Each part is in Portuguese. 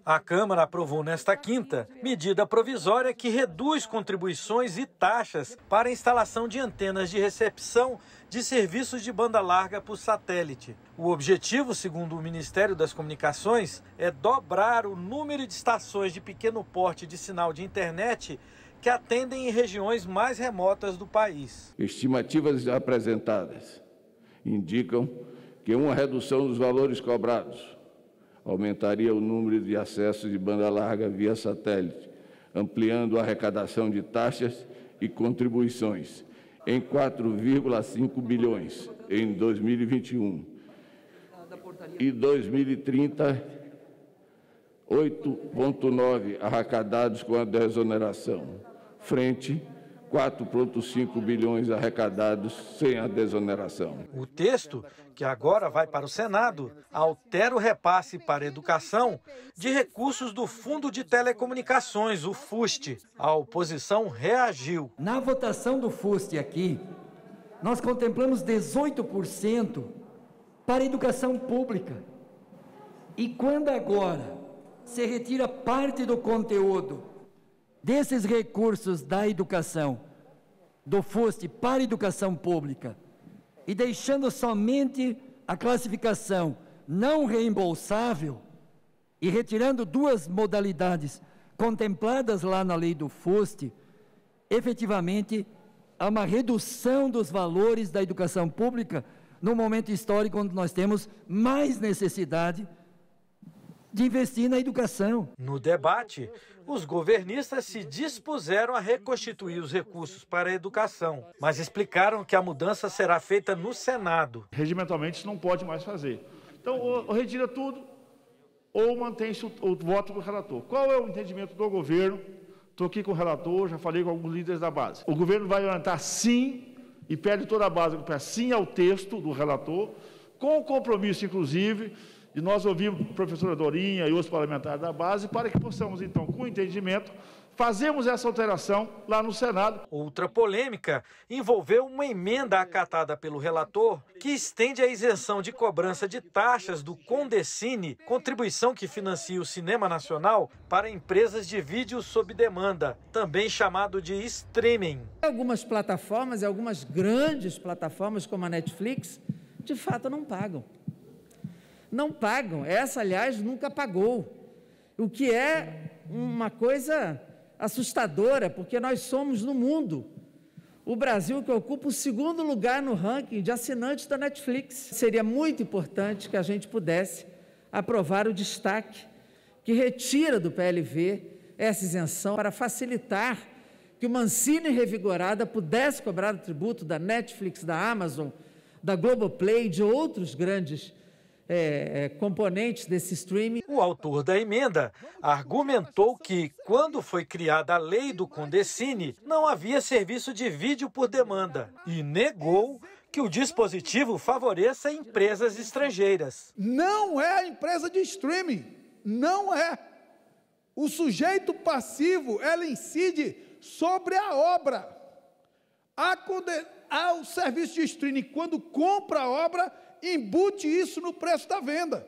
A Câmara aprovou nesta quinta medida provisória que reduz contribuições e taxas para a instalação de antenas de recepção de serviços de banda larga por satélite. O objetivo, segundo o Ministério das Comunicações, é dobrar o número de estações de pequeno porte de sinal de internet que atendem em regiões mais remotas do país. Estimativas apresentadas indicam que uma redução dos valores cobrados aumentaria o número de acessos de banda larga via satélite, ampliando a arrecadação de taxas e contribuições em 4,5 bilhões em 2021 e 2030, 8,9 arrecadados com a desoneração, frente 4,5 bilhões arrecadados sem a desoneração. O texto, que agora vai para o Senado, altera o repasse para a educação de recursos do Fundo de Telecomunicações, o FUST. A oposição reagiu. Na votação do FUST aqui, nós contemplamos 18% para a educação pública. E quando agora se retira parte do conteúdo desses recursos da educação, do FUST para a educação pública, e deixando somente a classificação não reembolsável, e retirando duas modalidades contempladas lá na lei do FUST, efetivamente há uma redução dos valores da educação pública no momento histórico onde nós temos mais necessidade de investir na educação. No debate, os governistas se dispuseram a reconstituir os recursos para a educação, mas explicaram que a mudança será feita no Senado. Regimentalmente isso não pode mais fazer. Então, ou retira tudo, ou mantém-se o voto do relator. Qual é o entendimento do governo? Estou aqui com o relator, já falei com alguns líderes da base. O governo vai orientar sim, e pede toda a base para sim ao texto do relator, com o compromisso, inclusive, de nós ouvirmos a professora Dorinha e outros parlamentares da base, para que possamos, então, com entendimento, fazermos essa alteração lá no Senado. Outra polêmica envolveu uma emenda acatada pelo relator que estende a isenção de cobrança de taxas do Condecine, contribuição que financia o cinema nacional, para empresas de vídeo sob demanda, também chamado de streaming. Algumas plataformas e algumas grandes plataformas como a Netflix, de fato não pagam. Não pagam. Essa, aliás, nunca pagou. O que é uma coisa assustadora, porque nós somos no mundo o Brasil que ocupa o segundo lugar no ranking de assinantes da Netflix. Seria muito importante que a gente pudesse aprovar o destaque que retira do PLV essa isenção para facilitar que uma Ancine revigorada pudesse cobrar o tributo da Netflix, da Amazon, da Globoplay, de outros grandes componentes desse streaming. O autor da emenda argumentou que, quando foi criada a lei do Condecine, não havia serviço de vídeo por demanda e negou que o dispositivo favoreça empresas estrangeiras. Não é a empresa de streaming, não é. O sujeito passivo, ela incide sobre a obra. O serviço de streaming, quando compra a obra, embute isso no preço da venda.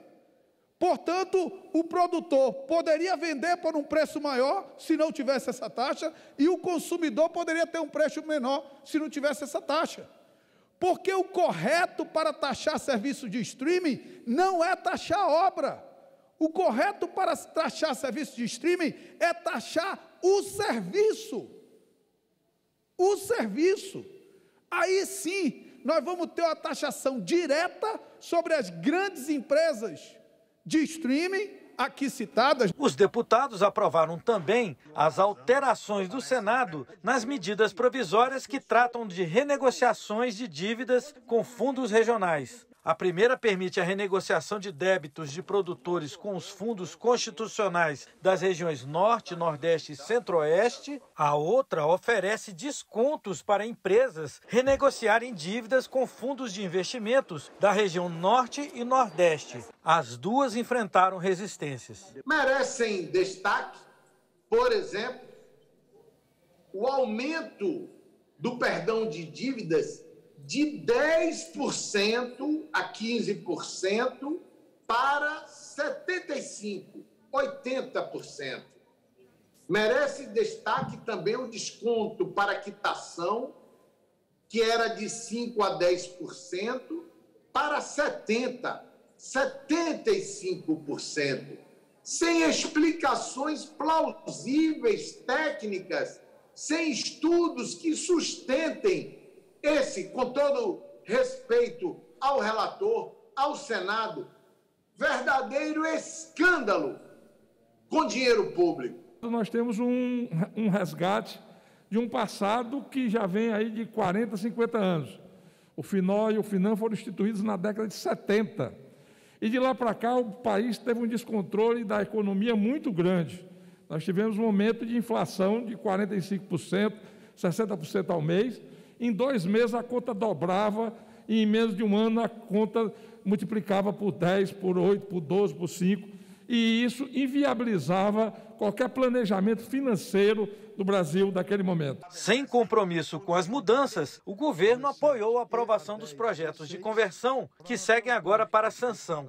Portanto, o produtor poderia vender por um preço maior se não tivesse essa taxa, e o consumidor poderia ter um preço menor se não tivesse essa taxa. Porque o correto para taxar serviço de streaming não é taxar a obra. O correto para taxar serviço de streaming é taxar o serviço. O serviço. Aí sim, nós vamos ter uma taxação direta sobre as grandes empresas de streaming aqui citadas. Os deputados aprovaram também as alterações do Senado nas medidas provisórias que tratam de renegociações de dívidas com fundos regionais. A primeira permite a renegociação de débitos de produtores com os fundos constitucionais das regiões Norte, Nordeste e Centro-Oeste. A outra oferece descontos para empresas renegociarem dívidas com fundos de investimentos da região Norte e Nordeste. As duas enfrentaram resistências. Merecem destaque, por exemplo, o aumento do perdão de dívidas de 10% a 15% para 75%. 80%. Merece destaque também o desconto para quitação, que era de 5% a 10%, para 70%, 75%, sem explicações plausíveis, técnicas, sem estudos que sustentem esse, com todo respeito ao relator, ao Senado, verdadeiro escândalo com dinheiro público. Nós temos um resgate de um passado que já vem aí de 40, 50 anos. O FINO e o FINAM foram instituídos na década de 70. E de lá para cá o país teve um descontrole da economia muito grande. Nós tivemos um momento de inflação de 45%, 60% ao mês. Em 2 meses a conta dobrava e em menos de um ano a conta multiplicava por 10, por 8, por 12, por 5. E isso inviabilizava qualquer planejamento financeiro do Brasil naquele momento. Sem compromisso com as mudanças, o governo apoiou a aprovação dos projetos de conversão, que seguem agora para a sanção.